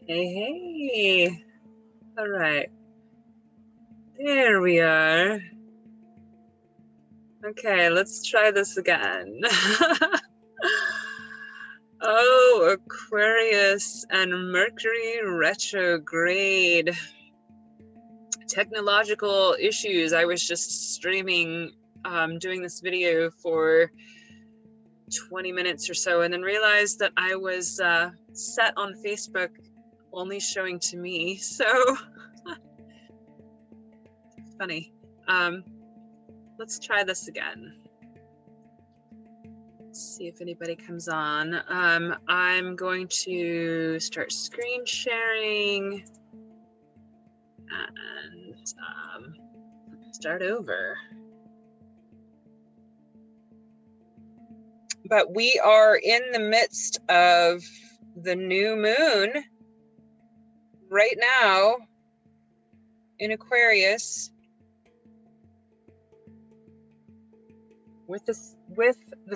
Hey, hey. All right. There we are. Okay, let's try this again. Oh, Aquarius and Mercury retrograde. Technological issues. I was just streaming, doing this video for 20 minutes or so, and then realized that I was set on Facebook only showing to me. So funny. Let's try this again. Let's see if anybody comes on. I'm going to start screen sharing and start over. But we are in the midst of the new moon right now in Aquarius with the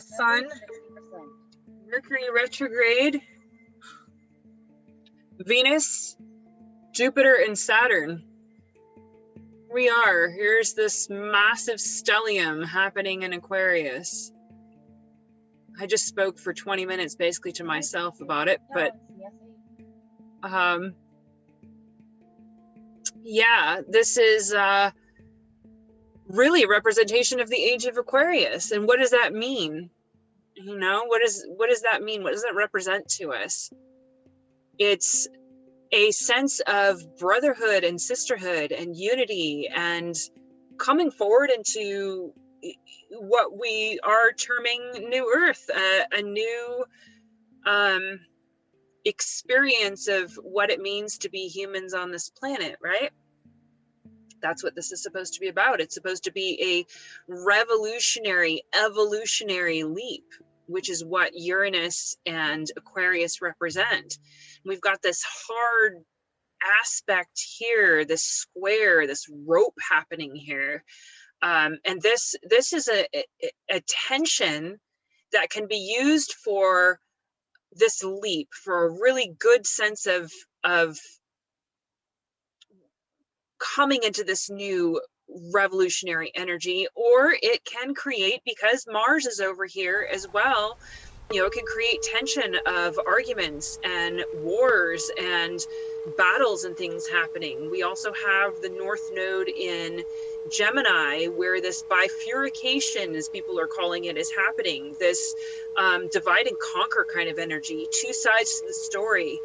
sun, Mercury retrograde, Venus, Jupiter, and Saturn. We are. Here's this massive stellium happening in Aquarius. I just spoke for 20 minutes basically to myself about it, but yeah, this is really a representation of the Age of Aquarius. And what does that mean? You know, what does that mean? What does that represent to us? It's a sense of brotherhood and sisterhood and unity and coming forward into what we are terming New Earth, a new experience of what it means to be humans on this planet, right? That's what this is supposed to be about. It's supposed to be a revolutionary, evolutionary leap, which is what Uranus and Aquarius represent. We've got this hard aspect here, this square, this rope happening here. And this is a tension that can be used for this leap, for a really good sense of coming into this new revolutionary energy, or it can create, because Mars is over here as well, you know, it can create tension of arguments and wars and battles and things happening. We also have the North Node in Gemini, where this bifurcation, as people are calling it, is happening. This divide and conquer kind of energy, two sides to the story.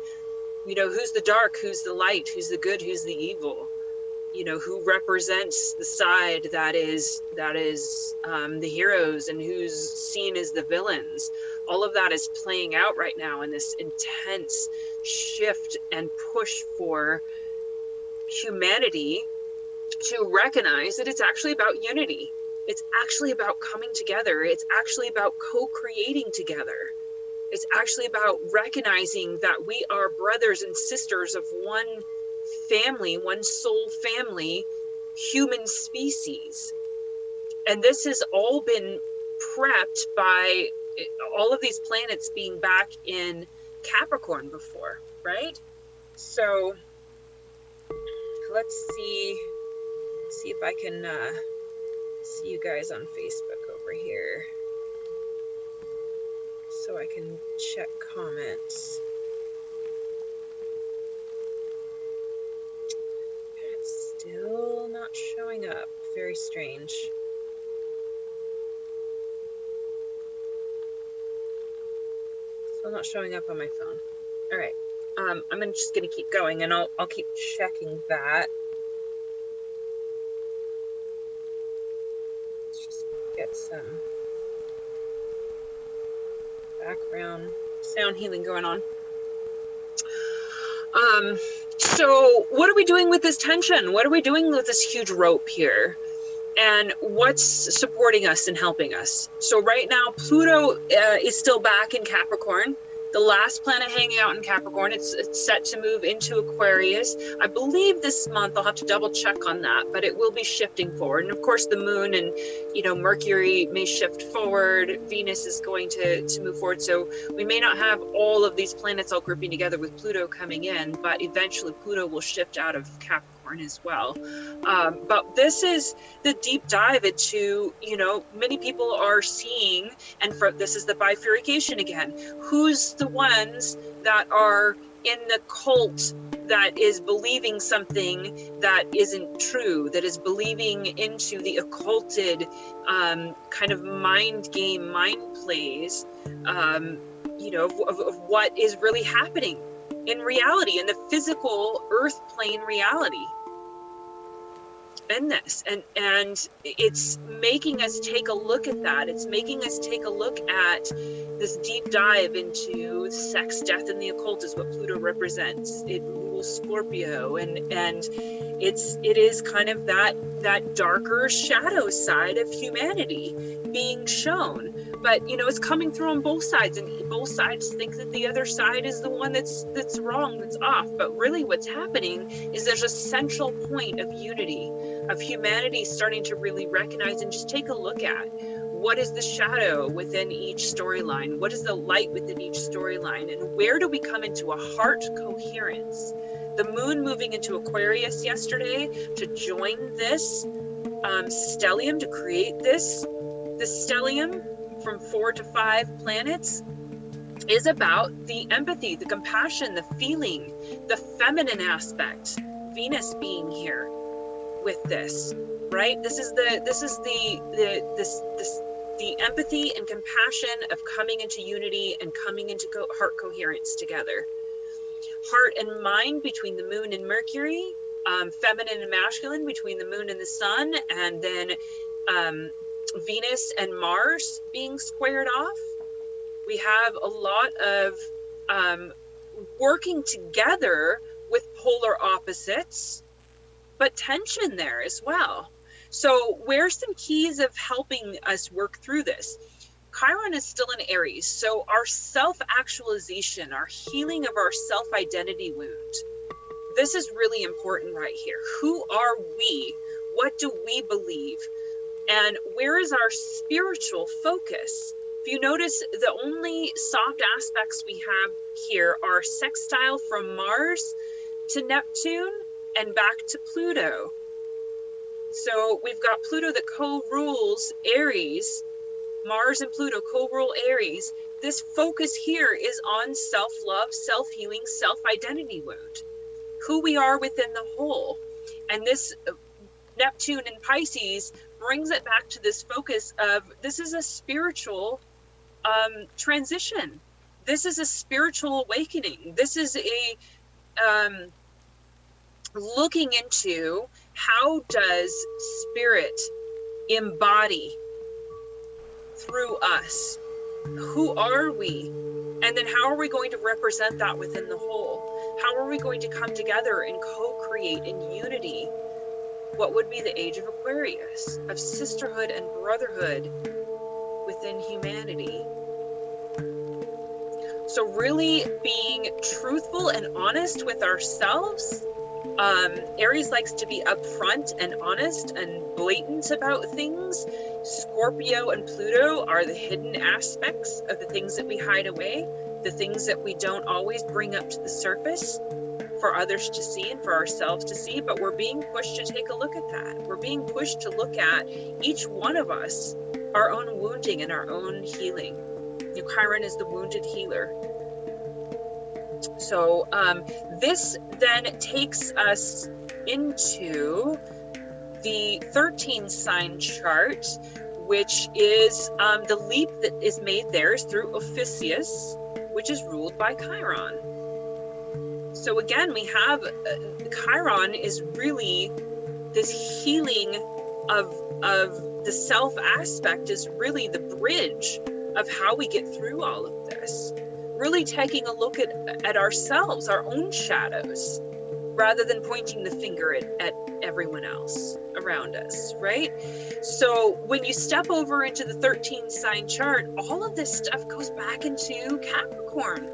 You know, who's the dark, who's the light, who's the good, who's the evil? You know, who represents the side that is the heroes and who's seen as the villains. All of that is playing out right now in this intense shift and push for humanity to recognize that it's actually about unity. It's actually about coming together. It's actually about co-creating together. It's actually about recognizing that we are brothers and sisters of one family, one soul family, human species. And this has all been prepped by all of these planets being back in Capricorn before, right? So let's see if I can see you guys on Facebook over here, so I can check comments. Still not showing up. Very strange. Still not showing up on my phone. All right. I'm just gonna keep going, and I'll keep checking that. Let's just get some background sound healing going on. So what are we doing with this tension? What are we doing with this huge rope here? And what's supporting us and helping us? So right now, Pluto is still back in Capricorn. The last planet hanging out in Capricorn, it's set to move into Aquarius. I believe this month, I'll have to double check on that, but it will be shifting forward. And of course the moon and, you know, Mercury may shift forward. Venus is going to move forward. So we may not have all of these planets all grouping together with Pluto coming in, but eventually Pluto will shift out of Capricorn as well. But this is the deep dive into, you know, many people are seeing, and this is the bifurcation again. Who's the ones that are in the cult that is believing something that isn't true, that is believing into the occulted kind of mind game, mind plays, you know, of what is really happening in reality, in the physical earth plane reality in this, and it's making us take a look at that. It's making us take a look at this deep dive into sex, death, and the occult is what Pluto represents. It rules Scorpio, and it is kind of that darker shadow side of humanity being shown. But you know, it's coming through on both sides, and both sides think that the other side is the one that's wrong, that's off. But really what's happening is there's a central point of unity, of humanity starting to really recognize and just take a look at what is the shadow within each storyline, what is the light within each storyline, and where do we come into a heart coherence. The moon moving into Aquarius yesterday to join this stellium, to create this stellium from 4 to 5 planets, is about the empathy, the compassion, the feeling, the feminine aspect. Venus being here with this, right? This is the empathy and compassion of coming into unity and coming into heart coherence together. Heart and mind between the moon and Mercury, feminine and masculine between the moon and the sun, and then Venus and Mars being squared off. We have a lot of working together with polar opposites, but tension there as well. So where's some keys of helping us work through this? Chiron is still in Aries, so our self-actualization, our healing of our self-identity wound, this is really important right here. Who are we? What do we believe? And where is our spiritual focus? If you notice, the only soft aspects we have here are sextile from Mars to Neptune and back to Pluto. So we've got Pluto that co-rules Aries. Mars and Pluto co-rule Aries. This focus here is on self-love, self-healing, self-identity wound. Who we are within the whole. And this Neptune and Pisces brings it back to this focus of, this is a spiritual transition. This is a spiritual awakening. This is a looking into, how does spirit embody through us? Who are we? And then how are we going to represent that within the whole? How are we going to come together and co-create in unity what would be the age of Aquarius, of sisterhood and brotherhood within humanity? So really being truthful and honest with ourselves. Aries likes to be upfront and honest and blatant about things. Scorpio and Pluto are the hidden aspects of the things that we hide away, the things that we don't always bring up to the surface for others to see and for ourselves to see, but we're being pushed to take a look at that. We're being pushed to look at each one of us, our own wounding and our own healing. You know, Chiron is the wounded healer. So this then takes us into the 13 sign chart, which is the leap that is made there is through Ophiuchus, which is ruled by Chiron. So again, we have Chiron is really this healing of the self aspect, is really the bridge of how we get through all of this. Really taking a look at ourselves, our own shadows, rather than pointing the finger at everyone else around us, right? So when you step over into the 13 sign chart, all of this stuff goes back into Capricorn.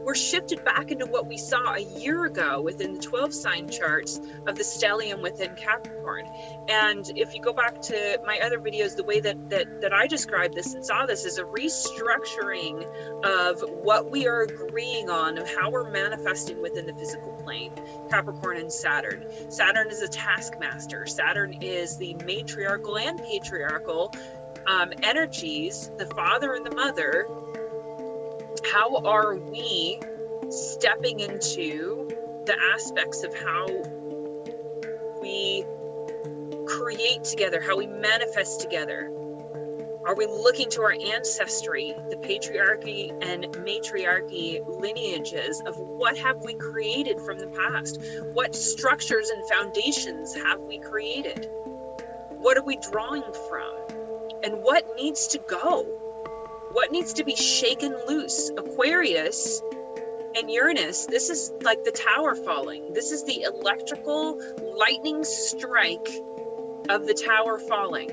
We're shifted back into what we saw a year ago within the 12 sign charts of the stellium within Capricorn. And if you go back to my other videos, the way that I described this and saw this is a restructuring of what we are agreeing on, of how we're manifesting within the physical plane. Capricorn and Saturn. Saturn is a taskmaster. Saturn is the matriarchal and patriarchal energies, the father and the mother. How are we stepping into the aspects of how we create together, how we manifest together? Are we looking to our ancestry, the patriarchy and matriarchy lineages of what have we created from the past? What structures and foundations have we created? What are we drawing from? And what needs to go? What needs to be shaken loose? Aquarius and Uranus, this is like the tower falling. This is the electrical lightning strike of the tower falling.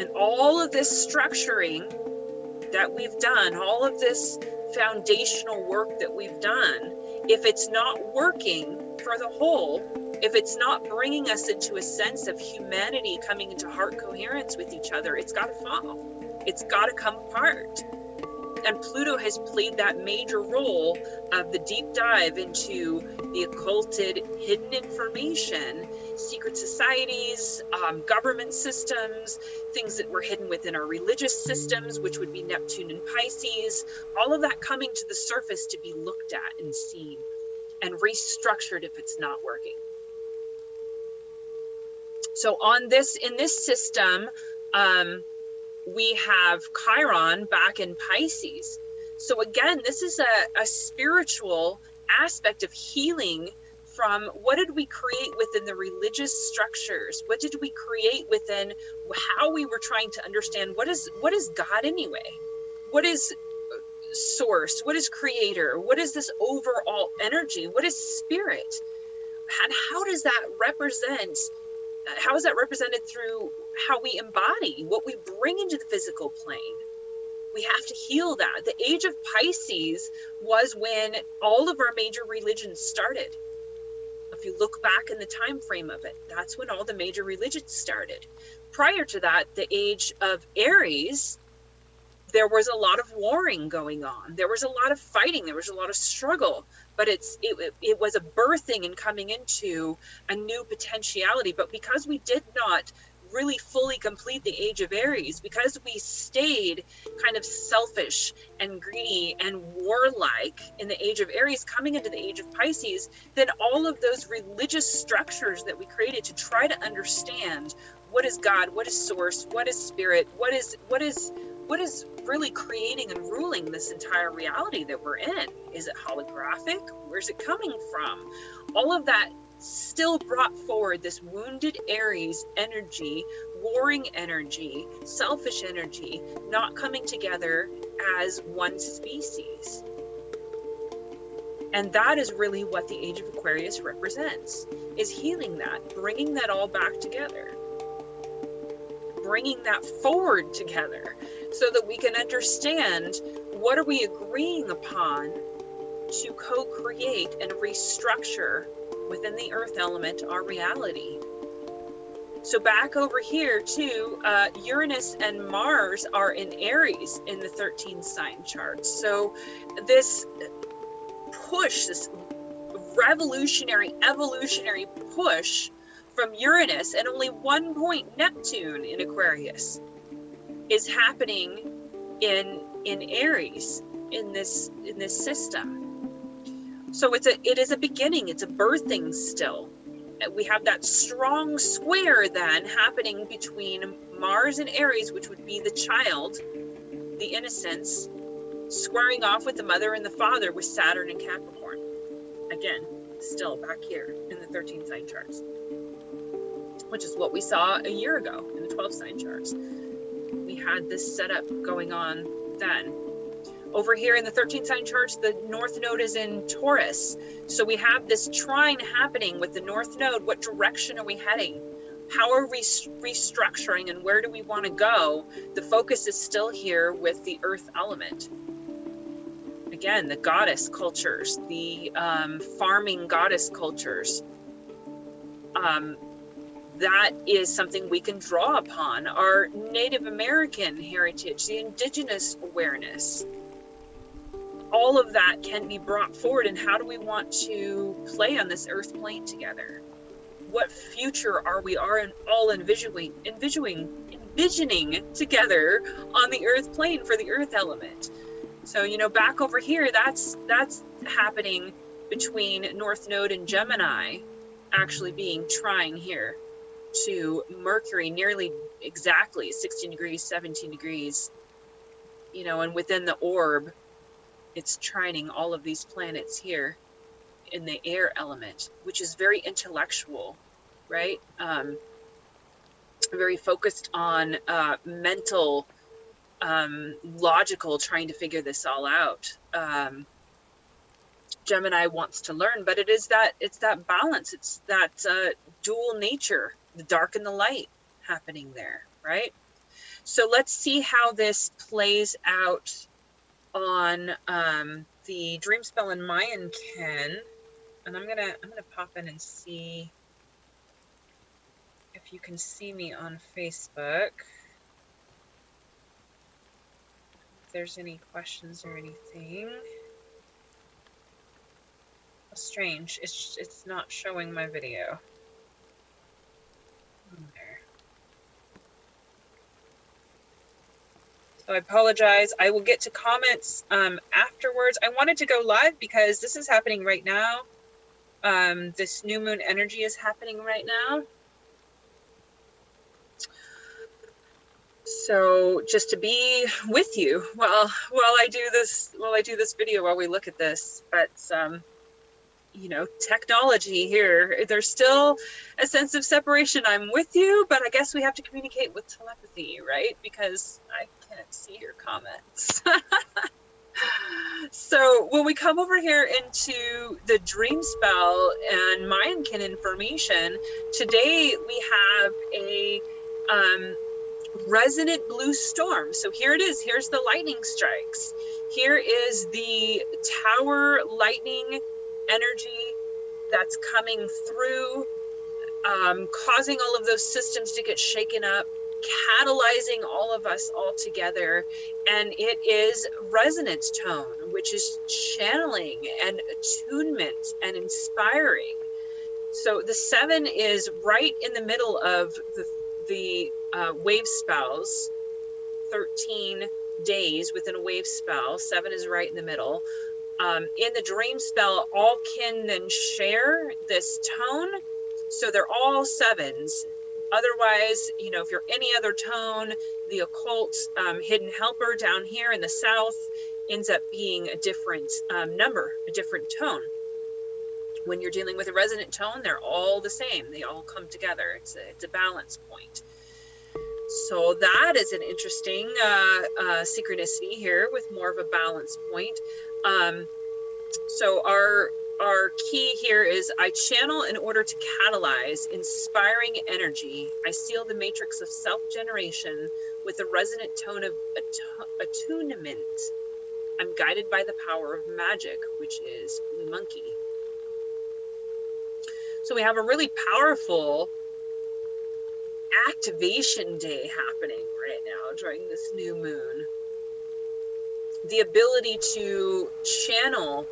And all of this structuring that we've done, all of this foundational work that we've done, if it's not working for the whole, if it's not bringing us into a sense of humanity coming into heart coherence with each other, it's got to fall. It's got to come apart. And Pluto has played that major role of the deep dive into the occulted hidden information, secret societies, government systems, things that were hidden within our religious systems, which would be Neptune and Pisces, all of that coming to the surface to be looked at and seen and restructured if it's not working. So in this system, we have Chiron back in Pisces. So again, this is a spiritual aspect of healing from what did we create within the religious structures? What did we create within how we were trying to understand what is God anyway? What is source? What is creator? What is this overall energy? What is spirit? And how does that represent? How is that represented through how we embody what we bring into the physical plane? We have to heal that. The age of Pisces was when all of our major religions started. If you look back in the time frame of it, that's when all the major religions started. Prior to that, the age of Aries, there was a lot of warring going on. There was a lot of fighting. There was a lot of struggle. But it was a birthing and coming into a new potentiality. But because we did not really fully complete the age of Aries, because we stayed kind of selfish and greedy and warlike in the age of Aries, coming into the age of Pisces, then all of those religious structures that we created to try to understand what is God, what is source, what is spirit, what is really creating and ruling this entire reality that we're in? Is it holographic? Where's it coming from? All of that still brought forward this wounded Aries energy, warring energy, selfish energy, not coming together as one species. And that is really what the Age of Aquarius represents, is healing that, bringing that all back together, bringing that forward together so that we can understand what are we agreeing upon to co-create and restructure within the earth element our reality. So back over here too, Uranus and Mars are in Aries in the 13 sign charts. So this push, this revolutionary, evolutionary push from Uranus and only 1 point Neptune in Aquarius is happening in Aries in this system. So it is a beginning, it's a birthing still. We have that strong square then happening between Mars and Aries, which would be the child, the innocence, squaring off with the mother and the father with Saturn and Capricorn. Again, still back here in the 13 sign charts, which is what we saw a year ago in the 12 sign charts. We had this setup going on then. Over here in the 13th sign charts, the North Node is in Taurus. So we have this trine happening with the North Node. What direction are we heading? How are we restructuring, and where do we want to go? The focus is still here with the earth element. Again, the goddess cultures, the farming goddess cultures. That is something we can draw upon. Our Native American heritage, the indigenous awareness. All of that can be brought forward. And how do we want to play on this earth plane together? What future are we all envisioning together on the earth plane for the earth element? So, you know, back over here, that's happening between North Node and Gemini, actually being trine here to Mercury, nearly exactly 16 degrees, 17 degrees, you know, and within the orb, it's trining all of these planets here in the air element, which is very intellectual, right? Very focused on mental, logical, trying to figure this all out. Gemini wants to learn, but it's that balance, it's that dual nature, the dark and the light happening there, right? So let's see how this plays out on the dream spell in Mayan Ken. And I'm gonna pop in and see if you can see me on Facebook. If there's any questions or anything. Strange, it's not showing my video. There. So I apologize. I will get to comments afterwards. I wanted to go live because this is happening right now. This new moon energy is happening right now. So just to be with you while I do this video, while we look at this, but you know, technology here, there's still a sense of separation. I'm with you, but I guess we have to communicate with telepathy, right? Because I can't see your comments. So when we come over here into the dream spell and Mayankin information, today we have a resonant blue storm. So here it is. Here's the lightning strikes. Here is the tower lightning energy that's coming through, causing all of those systems to get shaken up, catalyzing all of us all together. And it is resonance tone, which is channeling and attunement and inspiring. So the 7 is right in the middle of the wave spells, 13 days within a wave spell. 7 is right in the middle. In the dream spell, all can then share this tone. So they're all 7s. Otherwise, you know, if you're any other tone, the occult hidden helper down here in the south ends up being a different number, a different tone. When you're dealing with a resonant tone, they're all the same. They all come together. It's a balance point. So that is an interesting synchronicity here with more of a balance point. So our key here is I channel in order to catalyze inspiring energy. I seal the matrix of self-generation with a resonant tone of attunement. I'm guided by the power of magic, which is Blue Monkey. So we have a really powerful activation day happening right now during this new moon. The ability to channel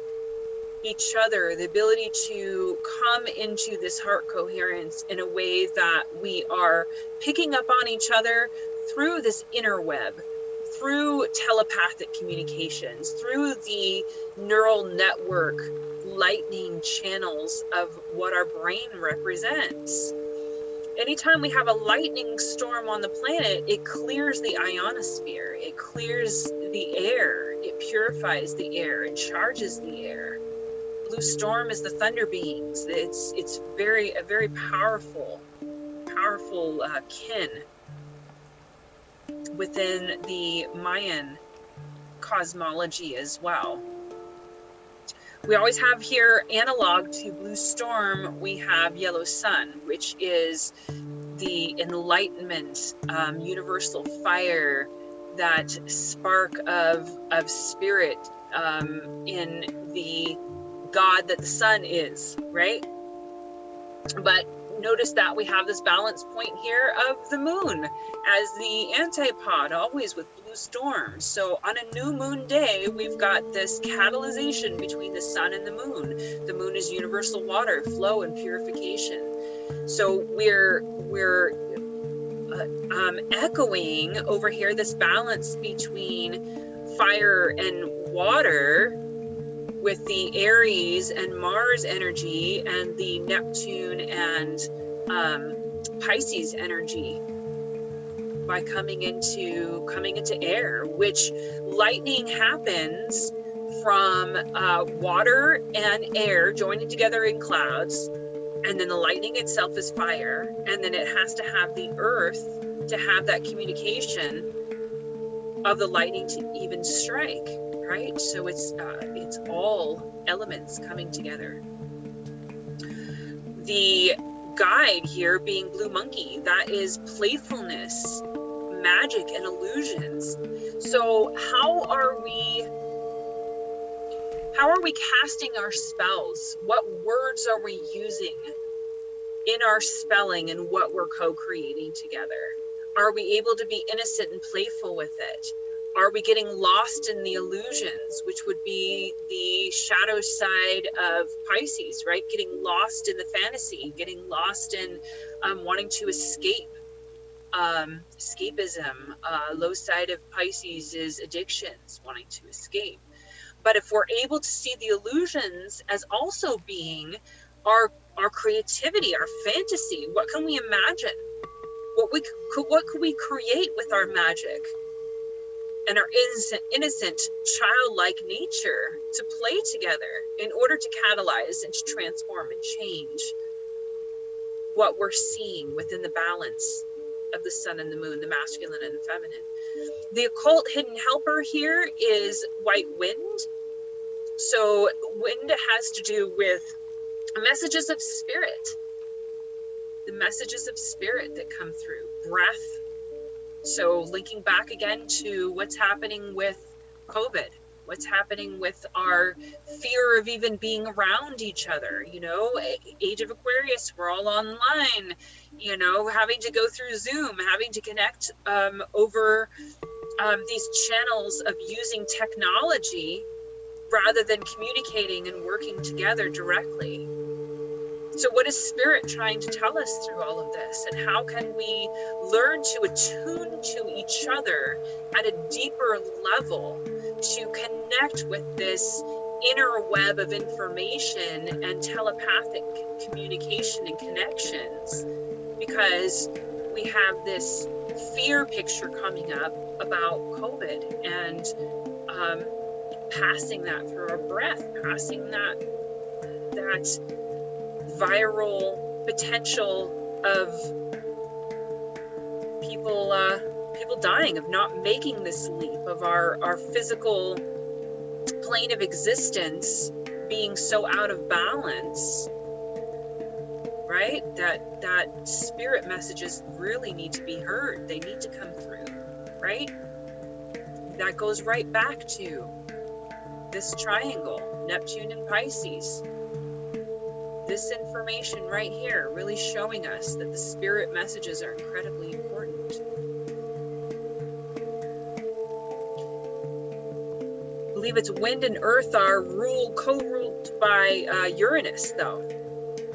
each other, the ability to come into this heart coherence in a way that we are picking up on each other through this inner web, through telepathic communications, through the neural network lightning channels of what our brain represents. Anytime we have a lightning storm on the planet, it clears the ionosphere, it clears the air, it purifies the air, it charges the air. Blue storm is the thunder beings. It's a very powerful kin within the Mayan cosmology as well. We always have here, analog to blue storm, we have yellow sun, which is the enlightenment, universal fire, that spark of spirit in the God that the sun is, right? But notice that we have this balance point here of the moon as the antipod, always with blue storms. So on a new moon day, we've got this catalyzation between the sun and the moon. The moon is universal water, flow, and purification. So we're echoing over here this balance between fire and water, with the Aries and Mars energy and the Neptune and Pisces energy, by coming into air, which lightning happens from water and air joining together in clouds, and then the lightning itself is fire, and then it has to have the earth to have that communication of the lightning to even strike, right? So it's all elements coming together. The guide here being blue monkey, that is playfulness, magic, and illusions. So how are we casting our spells? What words are we using in our spelling and what we're co-creating together? Are we able to be innocent and playful with it? Are we getting lost in the illusions, which would be the shadow side of Pisces, right? Getting lost in the fantasy, getting lost in wanting to escape, escapism. Low side of Pisces is addictions, wanting to escape. But if we're able to see the illusions as also being our creativity, our fantasy, what can we imagine? What could we create with our magic and our innocent childlike nature to play together in order to catalyze and to transform and change what we're seeing within the balance of the sun and the moon, the masculine and the feminine. The occult hidden helper here is white wind. So wind has to do with messages of spirit, the messages of spirit that come through, breath. So linking back again to what's happening with COVID, what's happening with our fear of even being around each other, you know, Age of Aquarius, we're all online, you know, having to go through Zoom, having to connect over these channels of using technology rather than communicating and working together directly. So what is spirit trying to tell us through all of this? And how can we learn to attune to each other at a deeper level to connect with this inner web of information and telepathic communication and connections? Because we have this fear picture coming up about COVID and passing that through our breath, passing that viral potential of people dying, of not making this leap, of our physical plane of existence being so out of balance, right? That spirit messages really need to be heard. They need to come through, right? That goes right back to this triangle, Neptune and Pisces. This information right here really showing us that the spirit messages are incredibly important. I believe it's wind and earth are co-ruled by Uranus though.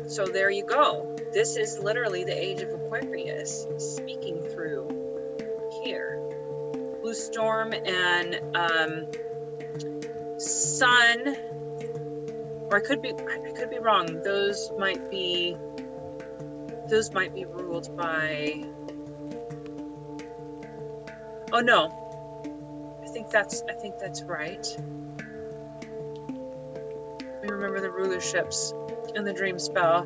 So there you go. This is literally the Age of Aquarius speaking through here. Blue storm and sun, or I could be wrong. Those might be ruled by. Oh no, I think that's right. Let me remember the rulerships in the dream spell.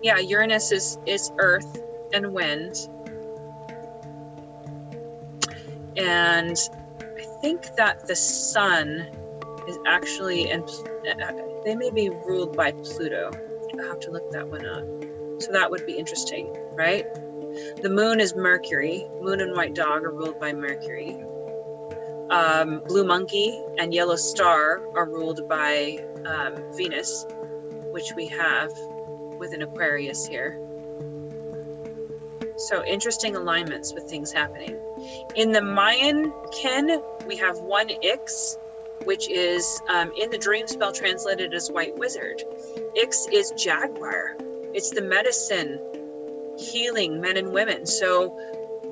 Yeah, Uranus is earth and wind, and think that the sun is actually, and they may be ruled by Pluto. I'll have to look that one up. So that would be interesting, right? The moon is Mercury. Moon and white dog are ruled by Mercury. Blue monkey and yellow star are ruled by Venus, which we have with an Aquarius here. So interesting alignments with things happening. In the Mayan ken, we have one Ix, which is in the dream spell translated as white wizard. Ix is jaguar. It's the medicine, healing men and women. So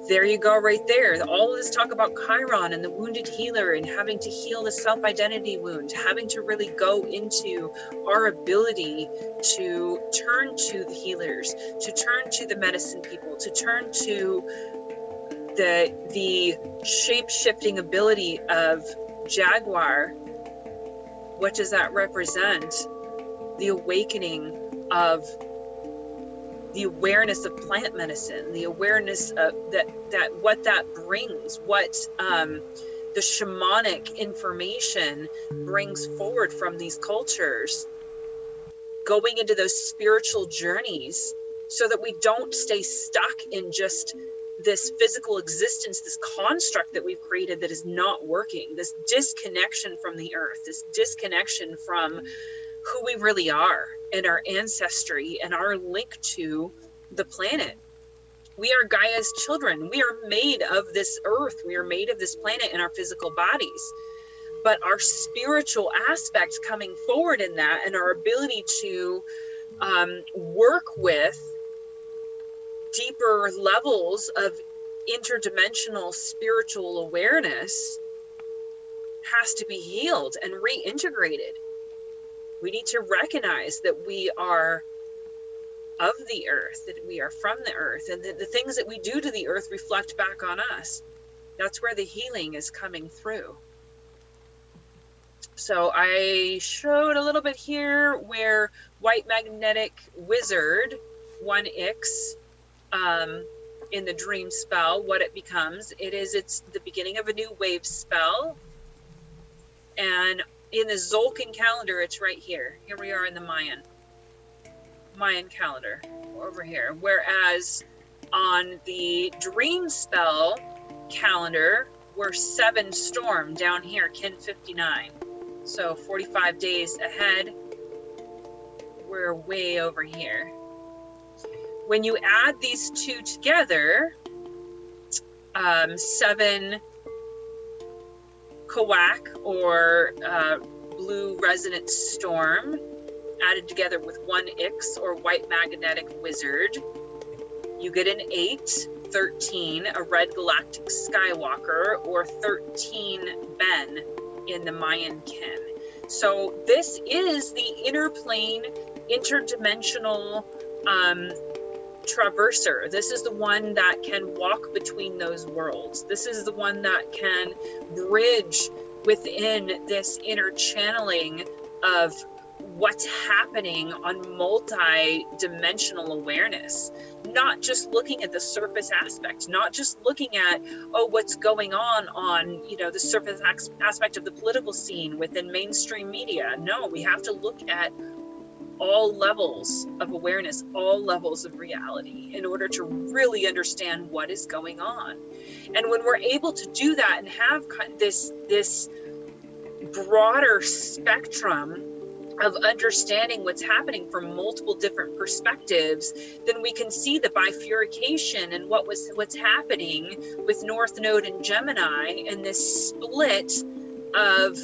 there you go right there. All of this talk about Chiron and the wounded healer and having to heal the self-identity wound, having to really go into our ability to turn to the healers, to turn to the medicine people, to turn to the shape-shifting ability of Jaguar. What does that represent? The awakening of the awareness of plant medicine, the awareness of that what that brings, what the shamanic information brings forward from these cultures, going into those spiritual journeys so that we don't stay stuck in just this physical existence, this construct that we've created that is not working, this disconnection from the earth, this disconnection from who we really are and our ancestry and our link to the planet. We are Gaia's children. We are made of this earth. We are made of this planet in our physical bodies. But our spiritual aspects coming forward in that and our ability to work with deeper levels of interdimensional spiritual awareness has to be healed and reintegrated. We need to recognize that we are of the earth, that we are from the earth, and that the things that we do to the earth reflect back on us. That's where the healing is coming through. So I showed a little bit here where white magnetic wizard, 1X, in the dream spell, what it becomes. It's the beginning of a new wave spell. And in the Zolkin calendar, it's right here. Here we are in the Mayan calendar over here. Whereas on the dream spell calendar, we're 7 storm down here, Kin 59. So 45 days ahead, we're way over here. When you add these two together, 7 Kawak or blue resonant storm added together with 1X or white magnetic wizard, you get an 8, 13, a red galactic skywalker, or 13 Ben in the Mayan kin. So this is the interplane, interdimensional traverser. This is the one that can walk between those worlds. This is the one that can bridge within this inner channeling of what's happening on multi-dimensional awareness, not just looking at the surface aspect, not just looking at, oh, what's going on, the surface aspect of the political scene within mainstream media. No, we have to look at all levels of awareness, all levels of reality in order to really understand what is going on. And when we're able to do that and have this broader spectrum of understanding what's happening from multiple different perspectives, then we can see the bifurcation and what's happening with North Node and Gemini and this split of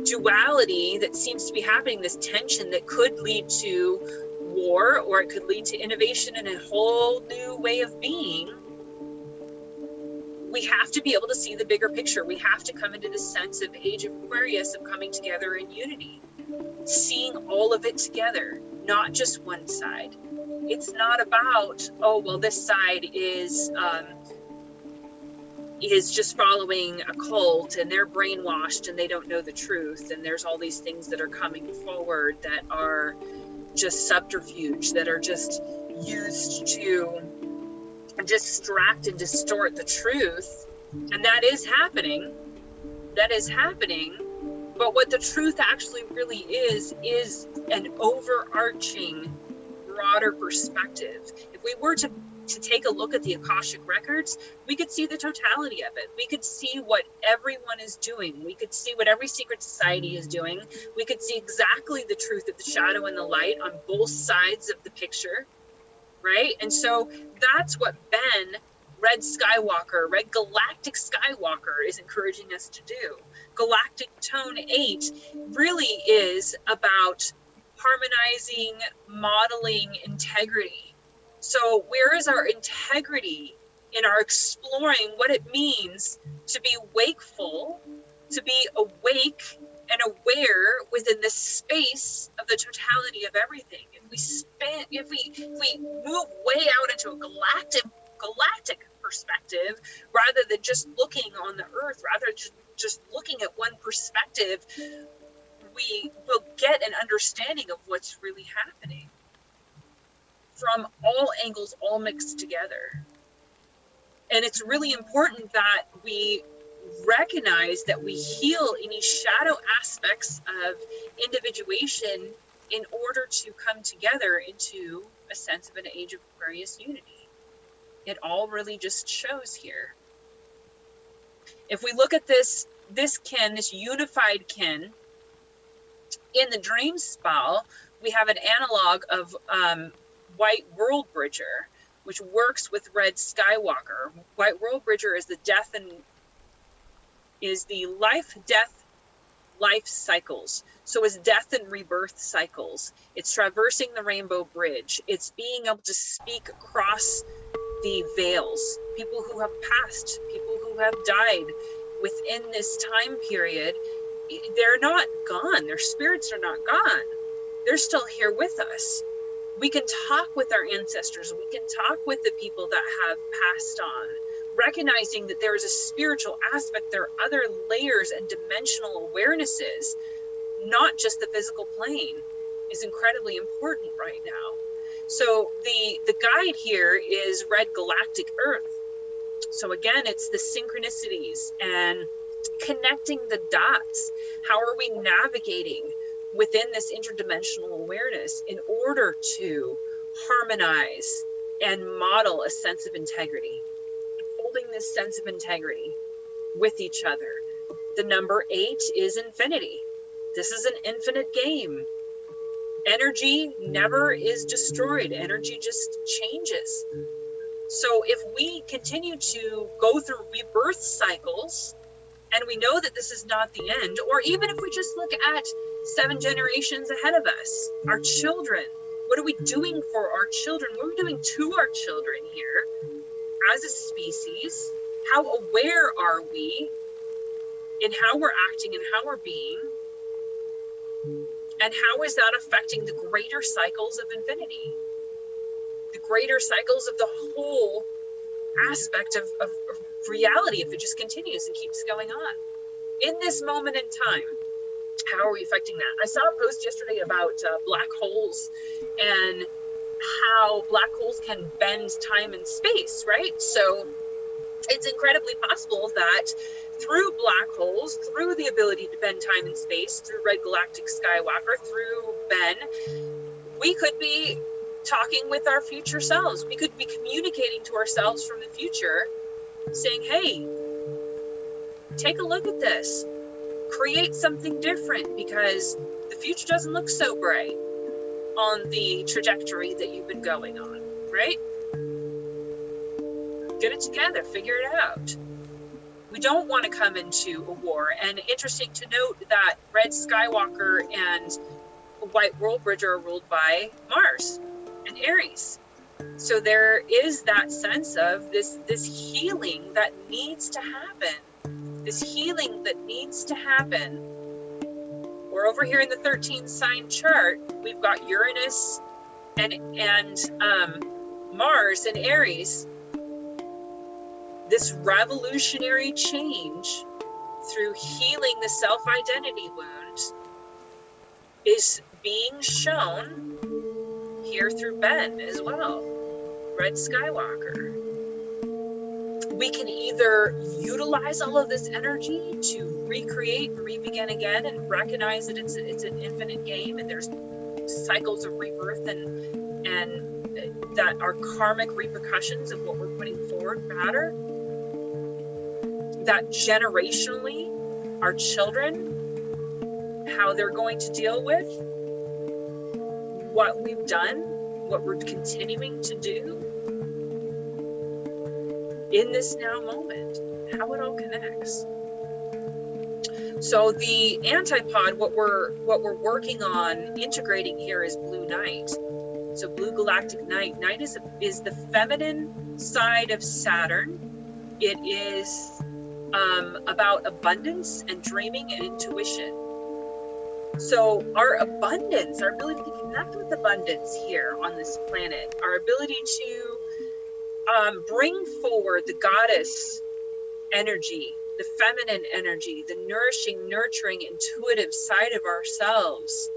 duality that seems to be happening, this tension that could lead to war or it could lead to innovation and a whole new way of being. We have to be able to see the bigger picture. We have to come into this sense of Age of Aquarius, of coming together in unity, seeing all of it together, not just one side. It's not about, oh, well, this side is just following a cult and they're brainwashed and they don't know the truth, and there's all these things that are coming forward that are just subterfuge, that are just used to distract and distort the truth. And that is happening. that is happening. But what the truth actually really is an overarching, broader perspective. If we were to take a look at the Akashic records, we could see the totality of it. We could see what everyone is doing. We could see what every secret society is doing. We could see exactly the truth of the shadow and the light on both sides of the picture, right? And so that's what Red Galactic Skywalker is encouraging us to do. Galactic Tone 8 really is about harmonizing, modeling integrity. So where is our integrity in our exploring what it means to be wakeful, to be awake and aware within the space of the totality of everything? If we move way out into a galactic perspective, rather than just looking on the earth, rather just looking at one perspective, we will get an understanding of what's really happening from all angles, all mixed together. And it's really important that we recognize that we heal any shadow aspects of individuation in order to come together into a sense of an Age of Aquarius unity. It all really just shows here. If we look at this kin, this unified kin, in the dream spell, we have an analog of White World Bridger, which works with Red Skywalker. White World Bridger is the life cycles. So it's death and rebirth cycles. It's traversing the rainbow bridge. It's being able to speak across the veils. People who have passed, people who have died within this time period, they're not gone. Their spirits are not gone. They're still here with us. We can talk with our ancestors. We can talk with the people that have passed on, recognizing that there is a spiritual aspect. There are other layers and dimensional awarenesses, not just the physical plane, is incredibly important right now. So the guide here is Red Galactic Earth. So again, it's the synchronicities and connecting the dots. How are we navigating within this interdimensional awareness in order to harmonize and model a sense of integrity, holding this sense of integrity with each other? The number 8 is infinity. This is an infinite game. Energy never is destroyed. Energy just changes. So if we continue to go through rebirth cycles, and we know that this is not the end, or even if we just look at 7 generations ahead of us, our children, what are we doing for our children? What are we doing to our children here as a species? How aware are we in how we're acting and how we're being? And how is that affecting the greater cycles of infinity? The greater cycles of the whole aspect of reality, if it just continues and keeps going on. In this moment in time, how are we affecting that? I saw a post yesterday about black holes and how black holes can bend time and space, right? So it's incredibly possible that through black holes, through the ability to bend time and space, through Red Galactic Skywalker, through Ben, we could be talking with our future selves. We could be communicating to ourselves from the future, saying, hey, take a look at this. Create something different, because the future doesn't look so bright on the trajectory that you've been going on, right? Get it together, figure it out. We don't want to come into a war. And interesting to note that Red Skywalker and White World Bridger are ruled by Mars and Aries. So there is that sense of this healing that needs to happen. This healing that needs to happen. We're over here in the 13 sign chart. We've got Uranus and Mars and Aries. This revolutionary change through healing the self-identity wounds is being shown here through Ben as well, Red Skywalker. We can either utilize all of this energy to recreate and re-begin again and recognize that it's an infinite game and there's cycles of rebirth and that our karmic repercussions of what we're putting forward matter, that generationally our children, how they're going to deal with what we've done, what we're continuing to do in this now moment, how it all connects. So the antipod, what we're working on integrating here is blue night. So blue galactic night. Night is the feminine side of Saturn. It is about abundance and dreaming and intuition. So our abundance, our ability to connect with abundance here on this planet, our ability to bring forward the goddess energy, the feminine energy, the nourishing, nurturing, intuitive side of ourselves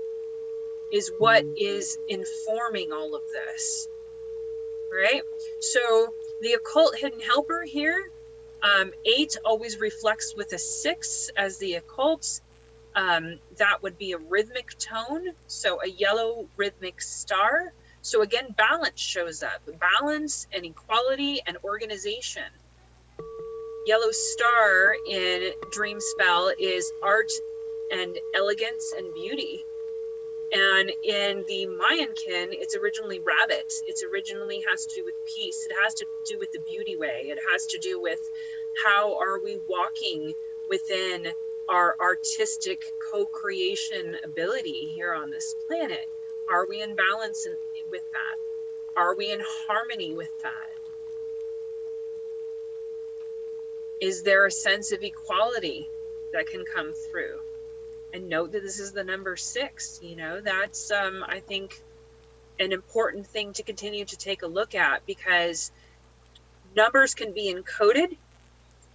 is what is informing all of this, right? So the occult hidden helper here, 8 always reflects with a 6 as the occult. That would be a rhythmic tone, so a yellow rhythmic star. So again, balance shows up, balance and equality and organization. Yellow star in Dream Spell is art and elegance and beauty. And in the Mayankin, it's originally rabbit. It originally has to do with peace. It has to do with the beauty way. It has to do with how are we walking within our artistic co-creation ability here on this planet. Are we in balance with that? Are we in harmony with that? Is there a sense of equality that can come through? And note that this is the number 6, you know, that's, I think, an important thing to continue to take a look at, because numbers can be encoded.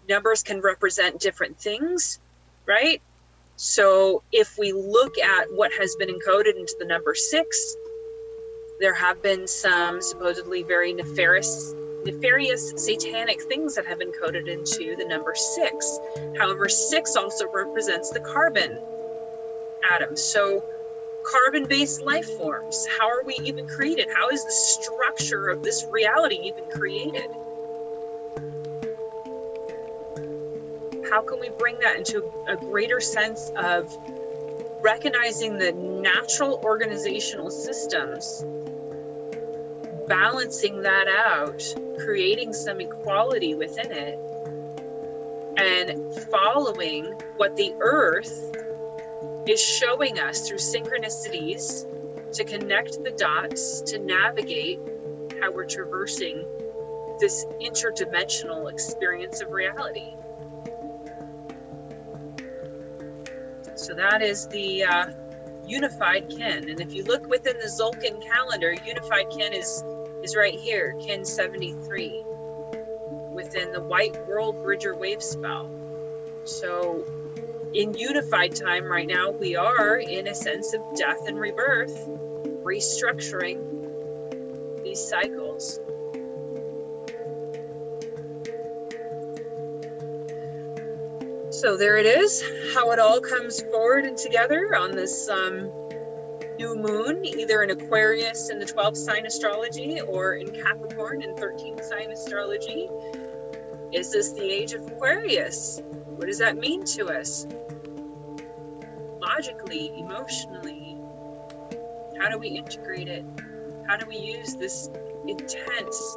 Numbers can represent different things, right? So if we look at what has been encoded into the number 6, there have been some supposedly very nefarious satanic things that have been coded into the number 6. However, 6 also represents the carbon atom. So carbon-based life forms, how are we even created? How is the structure of this reality even created? How can we bring that into a greater sense of recognizing the natural organizational systems, balancing that out, creating some equality within it, and following what the earth is showing us through synchronicities to connect the dots, to navigate how we're traversing this interdimensional experience of reality. So that is the unified kin. And if you look within the Zolkin calendar, unified kin is right here, kin 73, within the White World Bridger wave spell. So in unified time right now, we are in a sense of death and rebirth, restructuring these cycles. So there it is, how it all comes forward and together on this new moon, either in Aquarius in the 12th sign astrology or in Capricorn in 13th sign astrology. Is this the age of Aquarius? What does that mean to us? Logically, emotionally, how do we integrate it? How do we use this intense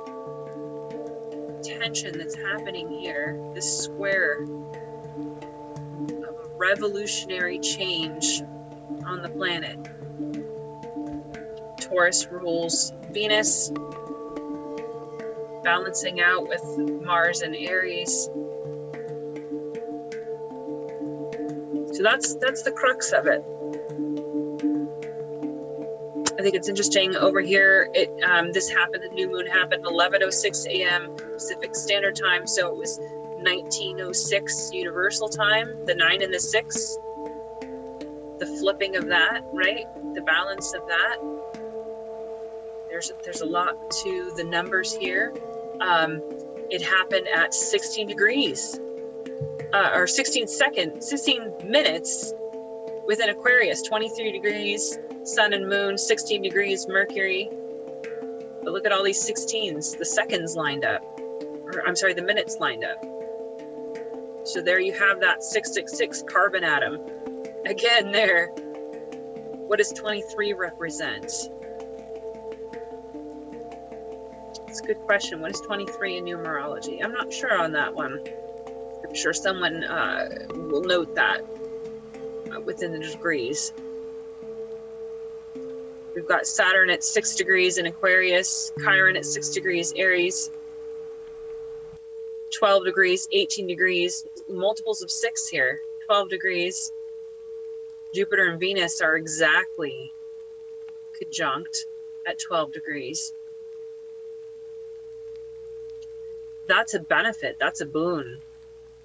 tension that's happening here, this square of a revolutionary change on the planet? Taurus rules Venus, balancing out with Mars and Aries. So that's the crux of it. I think it's interesting over here. This happened. The new moon happened 11:06 a.m. Pacific Standard Time, so it was 19:06 Universal Time. The 9 and the 6, the flipping of that, right? The balance of that. There's a lot to the numbers here. It happened at 16 degrees, or 16 minutes within Aquarius, 23 degrees, sun and moon, 16 degrees, Mercury. But look at all these 16s, the seconds lined up, or I'm sorry, the minutes lined up. So there you have that 666 carbon atom. Again there, what does 23 represent? It's a good question. What is 23 in numerology? I'm not sure on that one. I'm sure someone will note that within the degrees. We've got Saturn at 6 degrees in Aquarius, Chiron at 6 degrees Aries, 12 degrees, 18 degrees, multiples of 6 here, 12 degrees. Jupiter and Venus are exactly conjunct at 12 degrees. That's a benefit, that's a boon.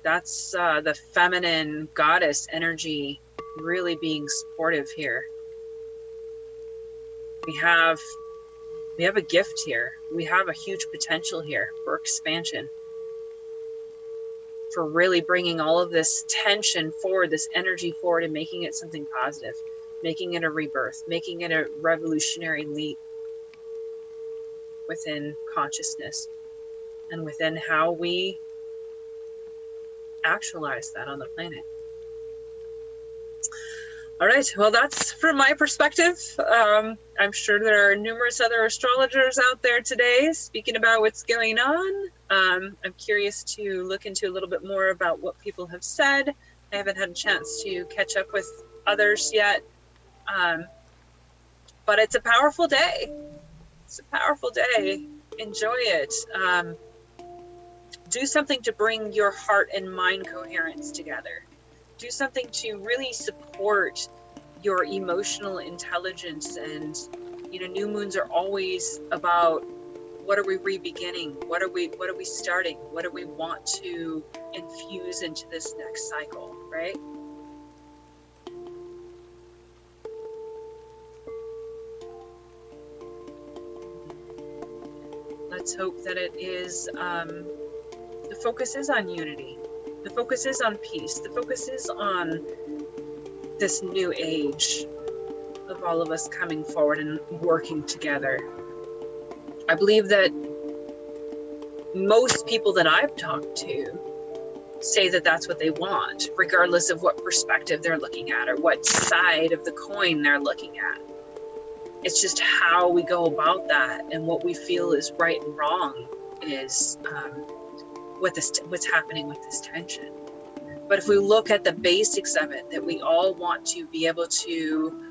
That's the feminine goddess energy really being supportive here. We have a gift here. We have a huge potential here for expansion, for really bringing all of this tension forward, this energy forward, and making it something positive, making it a rebirth, making it a revolutionary leap within consciousness and within how we actualize that on the planet. All right, well, that's from my perspective. I'm sure there are numerous other astrologers out there today speaking about what's going on. I'm curious to look into a little bit more about what people have said. I haven't had a chance to catch up with others yet. But it's a powerful day. It's a powerful day. Enjoy it. Do something to bring your heart and mind coherence together. Do something to really support your emotional intelligence. And new moons are always about, what are we re-beginning? What are we starting? What do we want to infuse into this next cycle, right? Let's hope that it is, the focus is on unity. The focus is on peace. The focus is on this new age of all of us coming forward and working together. I believe that most people that I've talked to say that that's what they want, regardless of what perspective they're looking at or what side of the coin they're looking at. It's just how we go about that and what we feel is right and wrong is what's happening with this tension. But if we look at the basics of it, that we all want to be able to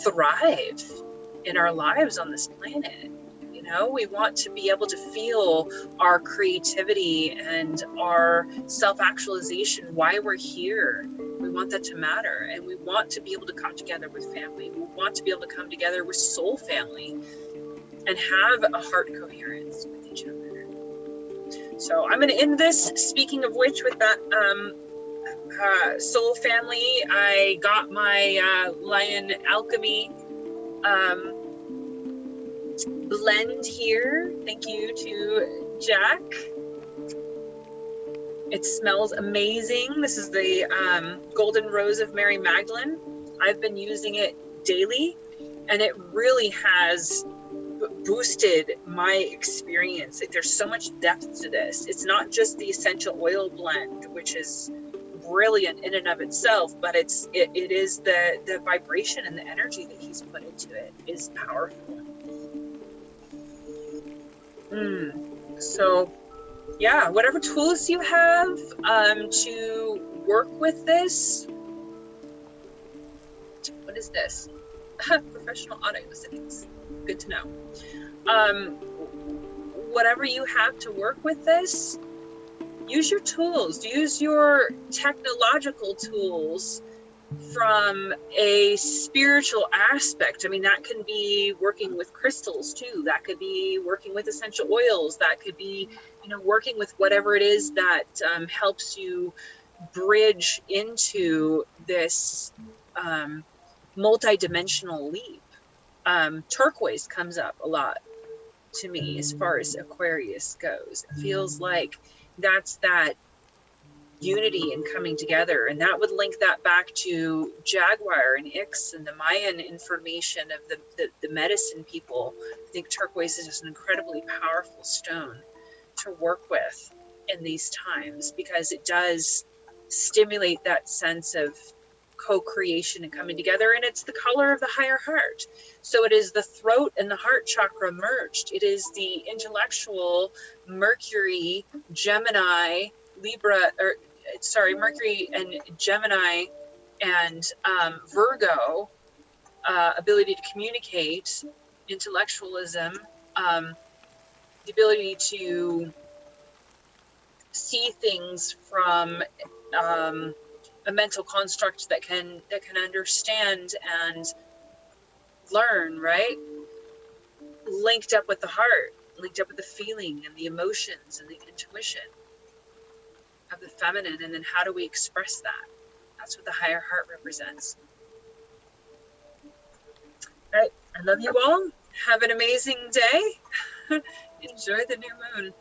thrive in our lives on this planet. We want to be able to feel our creativity and our self-actualization, why we're here. We want that to matter, and we want to be able to come together with family. We want to be able to come together with soul family and have a heart coherence with each other. So I'm going to end this, speaking of which, with that soul family. I got my Lion Alchemy blend here. Thank you to Jack. It smells amazing. This is the Golden Rose of Mary Magdalene. I've been using it daily, and it really has boosted my experience. Like, there's so much depth to this. It's not just the essential oil blend, which is brilliant in and of itself, but it is the vibration and the energy that he's put into it is powerful. So yeah, whatever tools you have to work with this. What is this? Professional audio settings. Good to know. Whatever you have to work with this, use your tools. Use your technological tools from a spiritual aspect. I mean, that can be working with crystals too. That could be working with essential oils. That could be, working with whatever it is that helps you bridge into this multi-dimensional leap. Turquoise comes up a lot to me as far as Aquarius goes. It feels like that's that unity and coming together, and that would link that back to Jaguar and Ix and the Mayan information of the medicine people. I think turquoise is just an incredibly powerful stone to work with in these times, because it does stimulate that sense of co-creation and coming together, and it's the color of the higher heart. So it is the throat and the heart chakra merged. It is the intellectual Mercury, Gemini, Libra, or sorry, Mercury and Gemini and Virgo, ability to communicate, intellectualism, the ability to see things from a mental construct that can understand and learn, right? Linked up with the heart, linked up with the feeling and the emotions and the intuition of the feminine. And then how do we express that? That's what the higher heart represents. All right, I love you all. Have an amazing day. Enjoy the new moon.